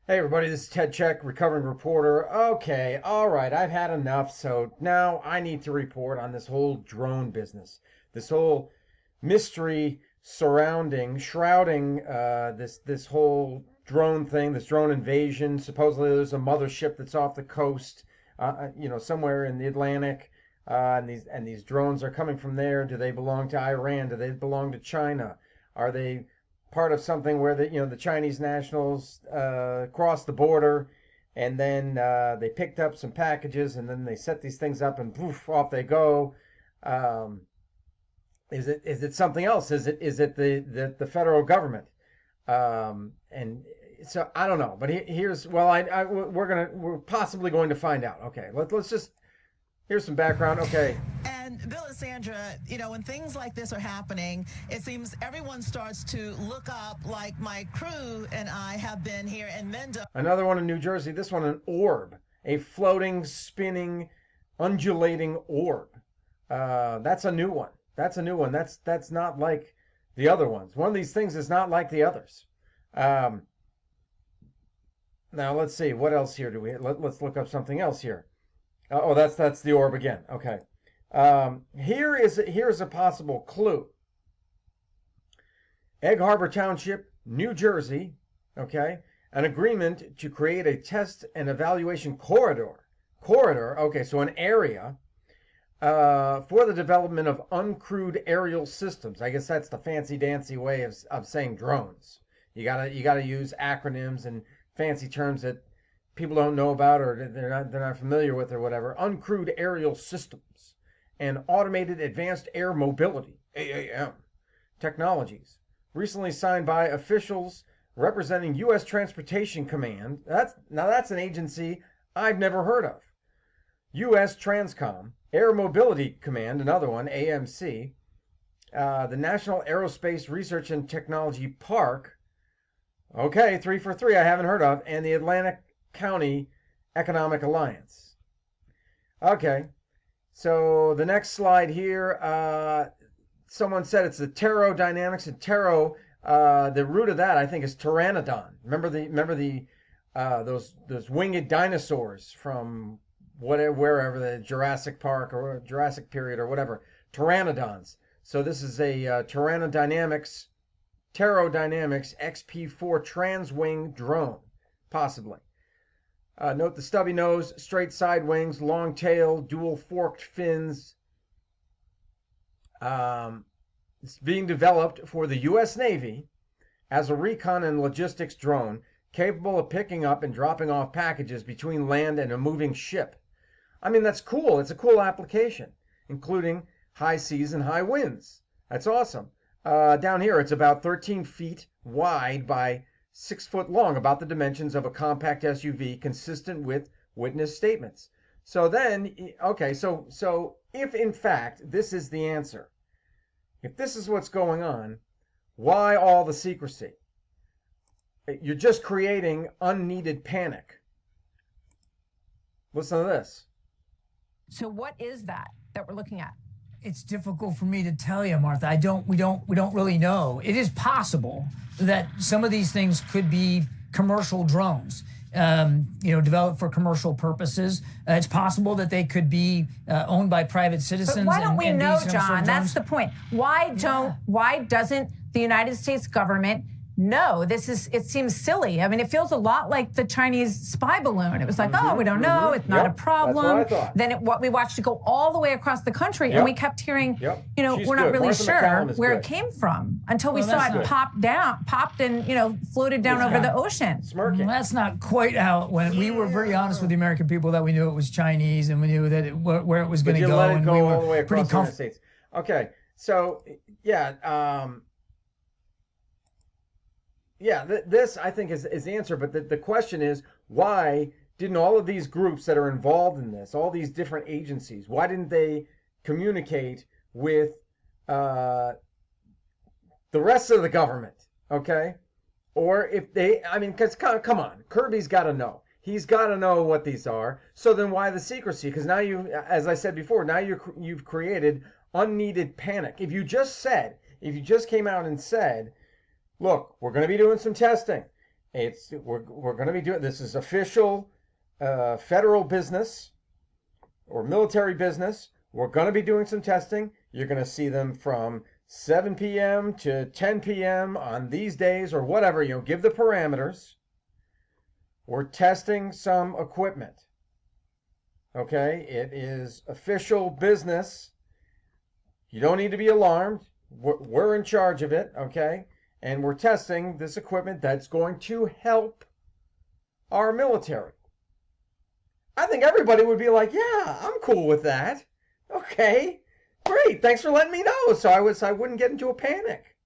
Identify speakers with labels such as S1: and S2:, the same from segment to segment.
S1: Hey everybody, this is Ted Check, recovering reporter. Okay, all right, I've had enough, so now I need to report on this whole drone business, this whole mystery shrouding this whole drone thing, this drone invasion. Supposedly there's a mothership that's off the coast, somewhere in the Atlantic, and these drones are coming from there. Do they belong to Iran? Do they belong to China? Are they part of something where the Chinese nationals crossed the border, and then they picked up some packages, and then they set these things up, and poof, off they go. Um, is it something else? Is it the federal government? And so I don't know. But here's well, we're possibly going to find out. Okay, let's just here's some background. Okay.
S2: And Bill and Sandra, when things like this are happening, it seems everyone starts to look up, like my crew and I have been here in Mendon.
S1: Another one in New Jersey. This one an orb, a floating, spinning, undulating orb. That's a new one. That's a new one. That's not like the other ones. One of these things is not like the others. Um, Now let's see what else here do we. Let's look up something else here. Oh, that's the orb again. Okay. Here's a possible clue. Egg Harbor Township, New Jersey. Okay, an agreement to create a test and evaluation corridor. Corridor. Okay, so an area for the development of uncrewed aerial systems. I guess that's the fancy dancy way of saying drones. You gotta use acronyms and fancy terms that people don't know about, or they're not familiar with, or whatever. Uncrewed aerial systems and automated advanced air mobility (AAM) technologies, recently signed by officials representing U.S. Transportation Command. That's an agency I've never heard of. U.S. Transcom, Air Mobility Command, another one, AMC, the National Aerospace Research and Technology Park. Okay, 3 for 3 I haven't heard of, and the Atlantic County Economic Alliance. Okay, so the next slide here, someone said it's the pterodynamics, and the root of that I think is pteranodon. Remember the those winged dinosaurs from wherever, the Jurassic Park or Jurassic period or whatever, pteranodons. So this is a pterodynamics XP4 transwing drone, possibly. Note the stubby nose, straight side wings, long tail, dual forked fins. It's being developed for the U.S. Navy as a recon and logistics drone capable of picking up and dropping off packages between land and a moving ship. I mean, that's cool. It's a cool application, including high seas and high winds. That's awesome. Down here, it's about 13 feet wide by 6 foot long, about the dimensions of a compact SUV, consistent with witness statements. So then, okay, so if in fact this is the answer, if this is what's going on, why all the secrecy? You're just creating unneeded panic. Listen to this.
S3: So what is that we're looking at?
S4: It's difficult for me to tell you, Martha. We don't really know. It is possible that some of these things could be commercial drones, developed for commercial purposes. It's possible that they could be owned by private citizens.
S3: But why don't we know, John? That's
S4: the
S3: point. Why doesn't the United States government know? It seems silly. I mean, it feels a lot like the Chinese spy balloon. It was like, oh, we don't know. It's not a problem.
S1: That's what I thought.
S3: Then we watched it go all the way across the country, and we kept hearing,
S1: She's
S3: we're not
S1: good.
S3: really
S1: Martha
S3: sure
S1: McCallum is
S3: where
S1: good.
S3: it came from until we
S4: Well,
S3: saw
S4: that's
S3: it popped and, floated down over the ocean.
S1: Smirking.
S4: Well, that's not quite how it went. We were very honest with the American people that we knew it was Chinese, and we knew that where it was going to go,
S1: let it
S4: and
S1: go
S4: we
S1: all the way
S4: were pretty
S1: across the United
S4: comfortable.
S1: States. Okay, so this I think is the answer, but the question is, why didn't all of these groups that are involved in this, all these different agencies, why didn't they communicate with the rest of the government, okay? Or if they, because come on, Kirby's got to know. He's got to know what these are. So then why the secrecy? Because now as I said before, now you've created unneeded panic. If you just came out and said, look, we're going to be doing some testing, We're going to be doing this is official federal business or military business. We're going to be doing some testing. You're going to see them from 7 p.m. to 10 p.m. on these days or whatever. Give the parameters. We're testing some equipment. Okay, it is official business. You don't need to be alarmed. We're in charge of it, okay? And we're testing this equipment that's going to help our military. I think everybody would be like, yeah, I'm cool with that. Okay, great. Thanks for letting me know so I wouldn't get into a panic.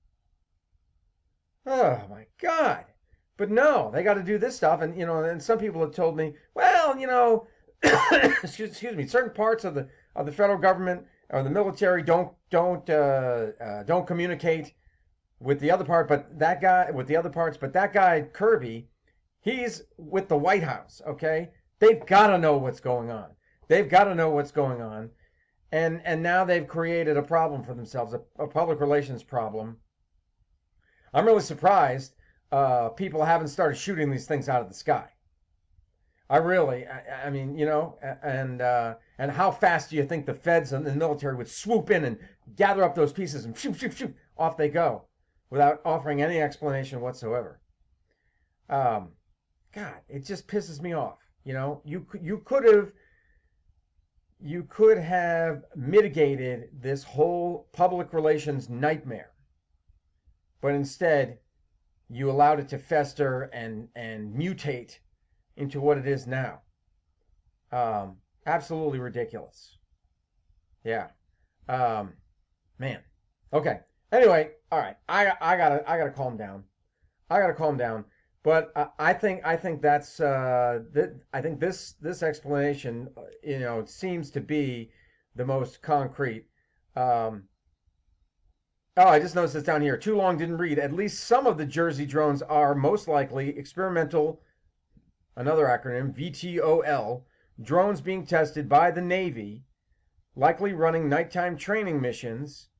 S1: Oh, my God. But no, they got to do this stuff. And, and some people have told me, well, excuse me, certain parts of the federal government or the military don't communicate with the other part, but that guy with the other parts, but that guy Kirby, he's with the White House, okay? They've got to know what's going on. They've got to know what's going on. And now they've created a problem for themselves, a public relations problem. I'm really surprised people haven't started shooting these things out of the sky. I mean, and how fast do you think the feds and the military would swoop in and gather up those pieces and shoot, shoot, shoot, off they go without offering any explanation whatsoever? God, it just pisses me off. You could have mitigated this whole public relations nightmare, but instead you allowed it to fester and mutate into what it is now. Absolutely ridiculous. Yeah. Man. Okay. Anyway, all right. I gotta calm down. But I think that's I think this explanation, seems to be the most concrete. Oh, I just noticed this down here. Too long, didn't read. At least some of the Jersey drones are most likely experimental. Another acronym, VTOL, drones being tested by the Navy, likely running nighttime training missions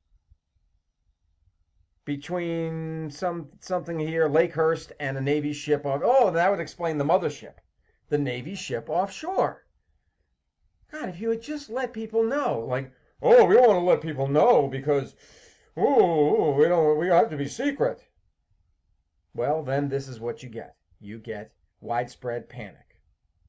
S1: between something here, Lakehurst, and a Navy ship off. Oh, that would explain the mothership, the Navy ship offshore. God, if you would just let people know, like, oh, we don't want to let people know because, we have to be secret. Well, then this is what you get. You get widespread panic.